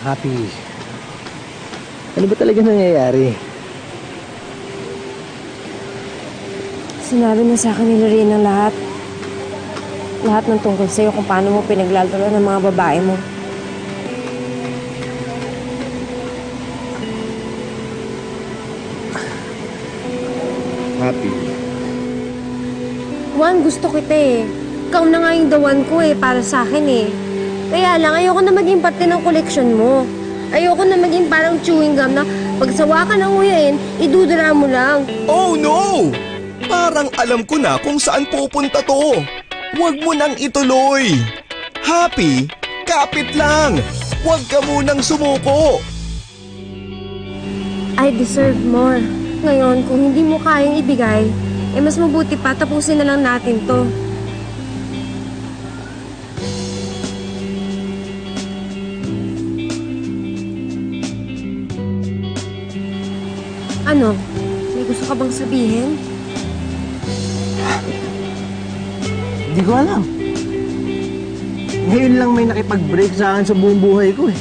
Happy. Ano ba talaga nangyayari? Sinabi na sa akin ni Lorraine ang lahat. Lahat ng tungkol sa'yo kung paano mo pinaglalaro ng mga babae mo. Happy. Juan, gusto kita eh. Ikaw na nga yung the one ko eh, para sa akin eh. Kaya lang, ayoko na maging parte ng koleksyon mo. Ayoko na maging parang chewing gum na pag sawa ka ng nguyain, idudura mo lang. Oh no! Parang alam ko na kung saan pupunta to. Huwag mo nang ituloy. Happy, kapit lang. Huwag ka munang sumuko. I deserve more. Ngayon, kung hindi mo kayang ibigay, eh mas mabuti pa, tapusin na lang natin to. Ano? May gusto ka bang sabihin? Hindi ko alam. Ngayon lang may nakipag-break sa akin sa buong buhay ko eh.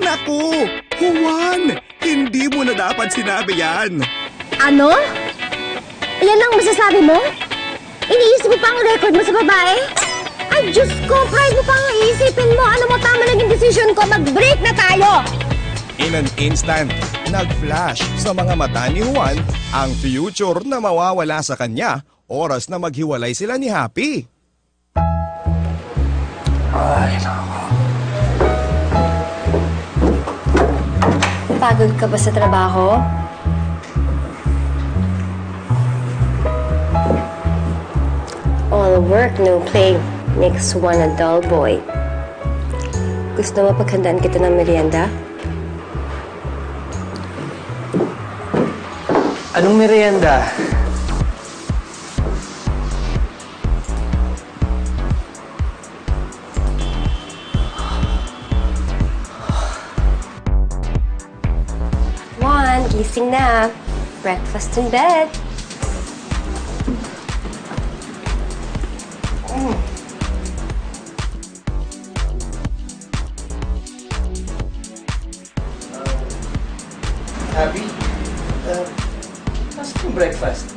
Naku, Juan, hindi mo na dapat sinabi yan. Ano? Yan ang masasabi mo? Iniisip mo pa ang record mo sa babae? Ay, Diyos ko, pride mo pa ang iisipin mo. Ano mo, tama naging decision ko, mag-break na tayo! In an instant, nag-flash sa mga mata ni Juan ang future na mawawala sa kanya oras na maghiwalay sila ni Happy. Ay, nako. Pagod ka ba sa trabaho? All work, no play makes one a dull boy. Gusto mo paghandaan kita ng merienda? Anong merienda? Juan, gising na. Breakfast in bed. Happy? Nasaan yung breakfast?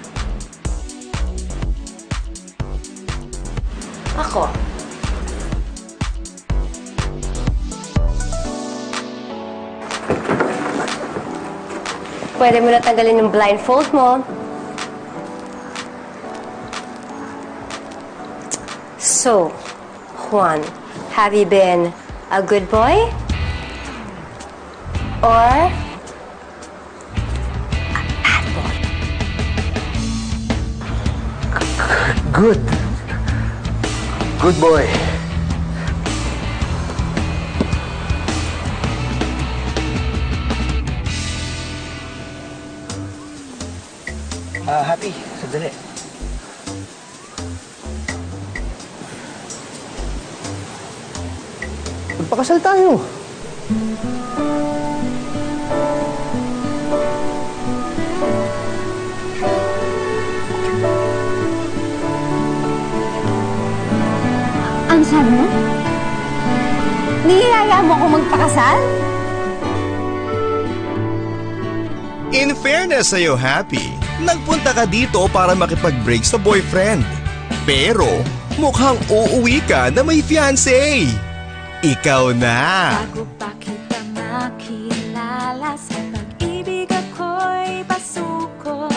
Ako. Pwede mo na tanggalin yung blindfold mo. So, Juan, have you been a good boy? Or a bad boy? Good. Good boy. Happy, sandali. Magpakasal tayo. Ano sabi mo? Niyayaya mo akong magpakasal? In fairness sa'yo, Happy, nagpunta ka dito para makipag-break sa boyfriend. Pero mukhang uuwi ka na may fiancé. Ikaw na. Bago pa kita makilala, sa pag-ibig ako'y pasuko.